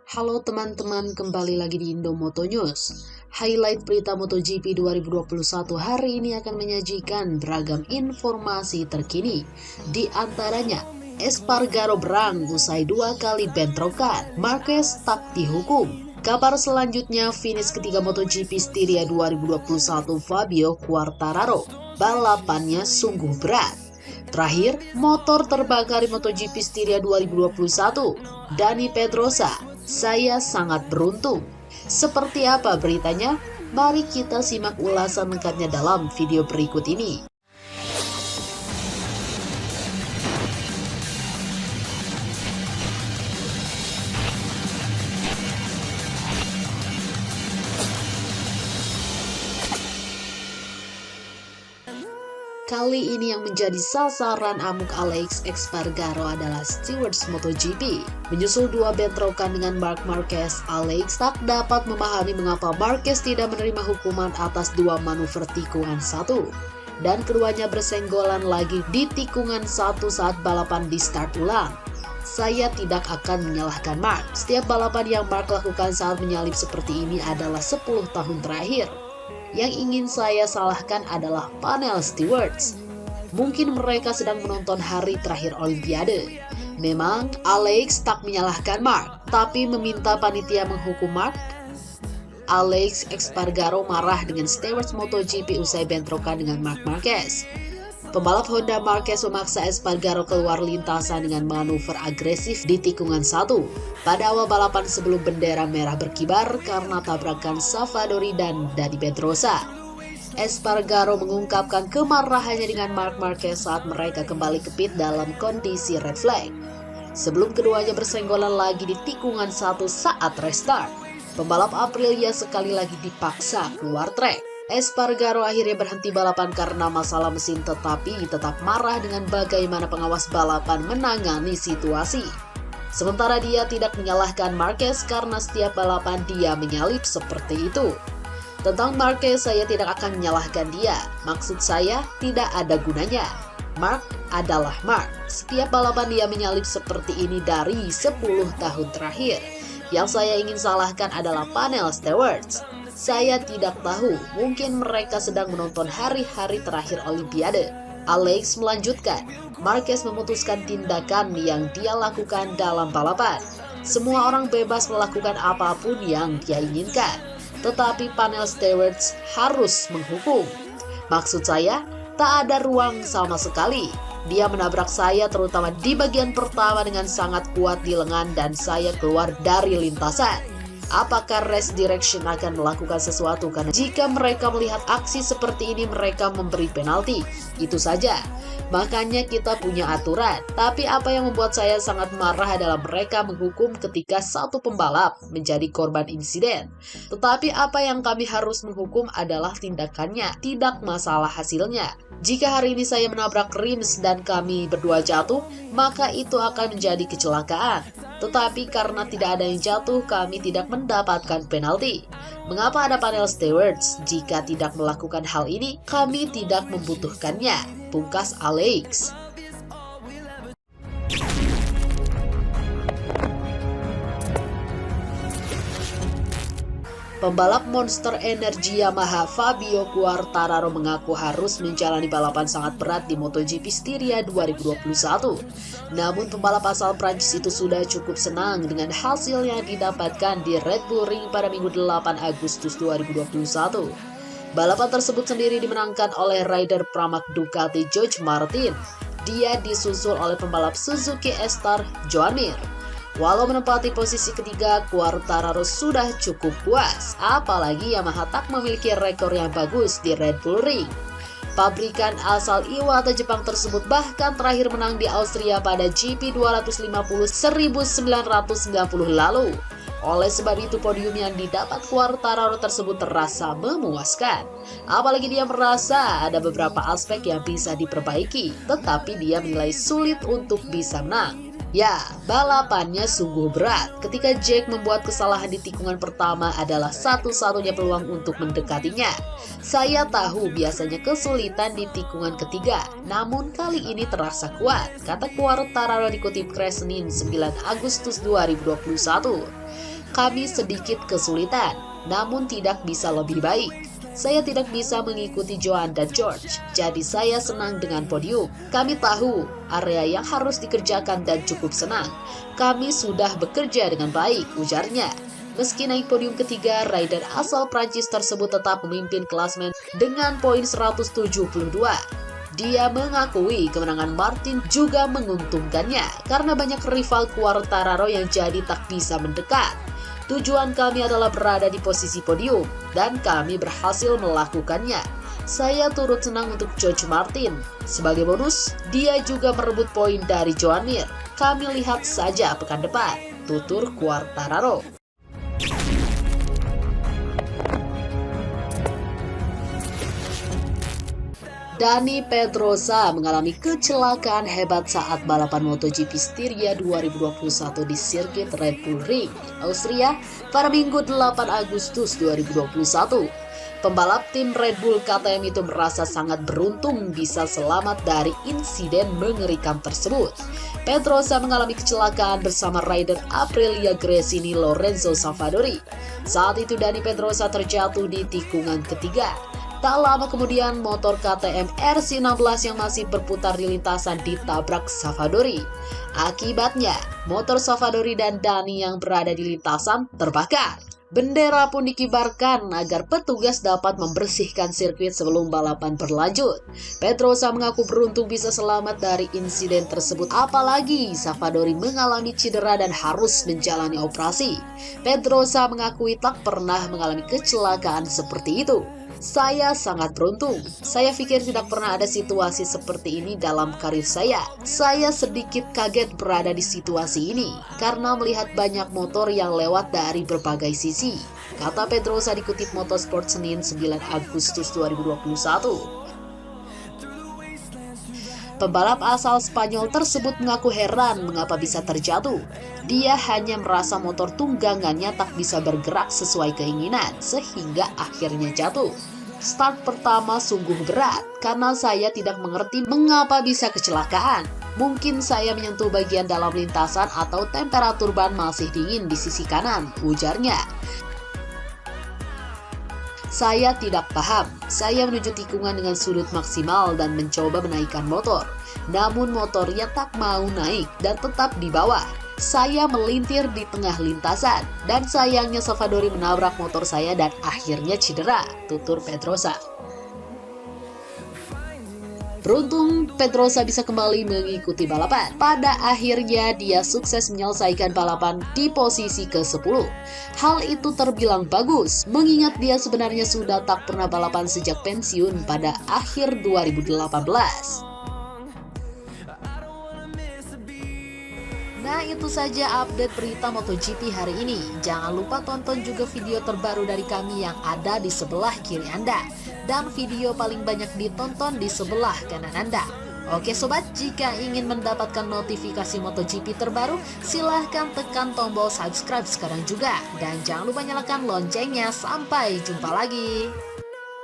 Halo teman-teman, kembali lagi di Indomoto News. Highlight berita MotoGP 2021 hari ini akan menyajikan beragam informasi terkini. Di antaranya, Espargaro berang usai 2 kali bentrokan, Marquez tak dihukum. Kabar selanjutnya, finish ketiga MotoGP Styria 2021 Fabio Quartararo. Balapannya sungguh berat. Terakhir, motor terbakar di MotoGP Styria 2021. Dani Pedrosa, saya sangat beruntung. Seperti apa beritanya? Mari kita simak ulasan lengkapnya dalam video berikut ini. Kali ini yang menjadi sasaran amuk Alex Espargaro adalah stewards MotoGP. Menyusul 2 bentrokan dengan Marc Marquez, Alex tak dapat memahami mengapa Marquez tidak menerima hukuman atas 2 manuver tikungan 1. Dan keduanya bersenggolan lagi di tikungan 1 saat balapan di start ulang. Saya tidak akan menyalahkan Marc. Setiap balapan yang Marc lakukan saat menyalip seperti ini adalah 10 tahun terakhir. Yang ingin saya salahkan adalah panel stewards. Mungkin mereka sedang menonton hari terakhir Olimpiade. Memang Alex tak menyalahkan Marc, tapi meminta panitia menghukum Marc. Alex Espargaro marah dengan stewards MotoGP usai bentrokan dengan Marc Marquez. Pembalap Honda Marquez memaksa Espargaro keluar lintasan dengan manuver agresif di tikungan 1 pada awal balapan sebelum bendera merah berkibar karena tabrakan Savadori dan Dani Pedrosa. Espargaro mengungkapkan kemarahannya dengan Marc Marquez saat mereka kembali ke pit dalam kondisi red flag. Sebelum keduanya bersenggolan lagi di tikungan 1 saat restart, pembalap Aprilia sekali lagi dipaksa keluar trek. Espargaro akhirnya berhenti balapan karena masalah mesin, tetapi tetap marah dengan bagaimana pengawas balapan menangani situasi. Sementara dia tidak menyalahkan Marquez karena setiap balapan dia menyalip seperti itu. Tentang Marquez, saya tidak akan menyalahkan dia. Maksud saya, tidak ada gunanya. Marc adalah Marc. Setiap balapan dia menyalip seperti ini dari 10 tahun terakhir. Yang saya ingin salahkan adalah panel stewards. Saya tidak tahu, mungkin mereka sedang menonton hari-hari terakhir Olimpiade. Alex melanjutkan, Marquez memutuskan tindakan yang dia lakukan dalam balapan. Semua orang bebas melakukan apapun yang dia inginkan, tetapi panel stewards harus menghukum. Maksud saya, tak ada ruang sama sekali. Dia menabrak saya terutama di bagian pertama dengan sangat kuat di lengan dan saya keluar dari lintasan. Apakah Race Direction akan melakukan sesuatu? Karena jika mereka melihat aksi seperti ini, mereka memberi penalti. Itu saja. Makanya kita punya aturan. Tapi apa yang membuat saya sangat marah adalah mereka menghukum ketika satu pembalap menjadi korban insiden. Tetapi apa yang kami harus menghukum adalah tindakannya, tidak masalah hasilnya. Jika hari ini saya menabrak rims dan kami berdua jatuh, maka itu akan menjadi kecelakaan. Tetapi karena tidak ada yang jatuh, kami tidak mendapatkan penalti. Mengapa ada panel stewards? Jika tidak melakukan hal ini, kami tidak membutuhkannya. Pungkas Alex. Pembalap monster energi Yamaha Fabio Quartararo mengaku harus menjalani balapan sangat berat di MotoGP Styria 2021. Namun pembalap asal Prancis itu sudah cukup senang dengan hasil yang didapatkan di Red Bull Ring pada Minggu 8 Agustus 2021. Balapan tersebut sendiri dimenangkan oleh rider Pramac Ducati Jorge Martin. Dia disusul oleh pembalap Suzuki S-Star Joan Mir. Walau menempati posisi ketiga, Quartararo sudah cukup puas, apalagi Yamaha tak memiliki rekor yang bagus di Red Bull Ring. Pabrikan asal Iwata Jepang tersebut bahkan terakhir menang di Austria pada GP 250 1990 lalu. Oleh sebab itu podium yang didapat Quartararo tersebut terasa memuaskan. Apalagi dia merasa ada beberapa aspek yang bisa diperbaiki, tetapi dia menilai sulit untuk bisa menang. Ya, balapannya sungguh berat. Ketika Jack membuat kesalahan di tikungan pertama adalah satu-satunya peluang untuk mendekatinya. Saya tahu biasanya kesulitan di tikungan ketiga, namun kali ini terasa kuat, kata Quartararo dikutip Senin 9 Agustus 2021. Kami sedikit kesulitan, namun tidak bisa lebih baik. Saya tidak bisa mengikuti Joan dan George, jadi saya senang dengan podium. Kami tahu area yang harus dikerjakan dan cukup senang. Kami sudah bekerja dengan baik, ujarnya. Meski naik podium ketiga, rider asal Prancis tersebut tetap memimpin klasemen dengan poin 172. Dia mengakui kemenangan Martin juga menguntungkannya karena banyak rival Quartararo yang jadi tak bisa mendekat. Tujuan kami adalah berada di posisi podium, dan kami berhasil melakukannya. Saya turut senang untuk George Martin. Sebagai bonus, dia juga merebut poin dari Joan Mir. Kami lihat saja pekan depan, tutur Quartararo. Dani Pedrosa mengalami kecelakaan hebat saat balapan MotoGP Styria 2021 di sirkuit Red Bull Ring, Austria pada Minggu 8 Agustus 2021. Pembalap tim Red Bull KTM itu merasa sangat beruntung bisa selamat dari insiden mengerikan tersebut. Pedrosa mengalami kecelakaan bersama rider Aprilia Gresini Lorenzo Savadori. Saat itu Dani Pedrosa terjatuh di tikungan ketiga. Tak lama kemudian motor KTM RC16 yang masih berputar di lintasan ditabrak Savadori. Akibatnya, motor Savadori dan Dani yang berada di lintasan terbakar. Bendera pun dikibarkan agar petugas dapat membersihkan sirkuit sebelum balapan berlanjut. Pedrosa mengaku beruntung bisa selamat dari insiden tersebut, apalagi Savadori mengalami cedera dan harus menjalani operasi. Pedrosa mengakui tak pernah mengalami kecelakaan seperti itu. Saya sangat beruntung. Saya pikir tidak pernah ada situasi seperti ini dalam karir saya. Saya sedikit kaget berada di situasi ini karena melihat banyak motor yang lewat dari berbagai sisi, kata Pedrosa dikutip Motorsport Senin 9 Agustus 2021. Pembalap asal Spanyol tersebut mengaku heran mengapa bisa terjatuh. Dia hanya merasa motor tunggangannya tak bisa bergerak sesuai keinginan, sehingga akhirnya jatuh. Start pertama sungguh berat, karena saya tidak mengerti mengapa bisa kecelakaan. Mungkin saya menyentuh bagian dalam lintasan atau temperatur ban masih dingin di sisi kanan, ujarnya. Saya tidak paham. Saya menuju tikungan dengan sudut maksimal dan mencoba menaikkan motor. Namun motornya tak mau naik dan tetap di bawah. Saya melintir di tengah lintasan dan sayangnya Savadori menabrak motor saya dan akhirnya cedera, tutur Pedrosa. Beruntung, Pedrosa bisa kembali mengikuti balapan. Pada akhirnya, dia sukses menyelesaikan balapan di posisi ke-10. Hal itu terbilang bagus, mengingat dia sebenarnya sudah tak pernah balapan sejak pensiun pada akhir 2018. Nah, itu saja update berita MotoGP hari ini. Jangan lupa tonton juga video terbaru dari kami yang ada di sebelah kiri Anda. Dan video paling banyak ditonton di sebelah kanan Anda. Oke sobat, jika ingin mendapatkan notifikasi MotoGP terbaru, silahkan tekan tombol subscribe sekarang juga. Dan jangan lupa nyalakan loncengnya. Sampai jumpa lagi.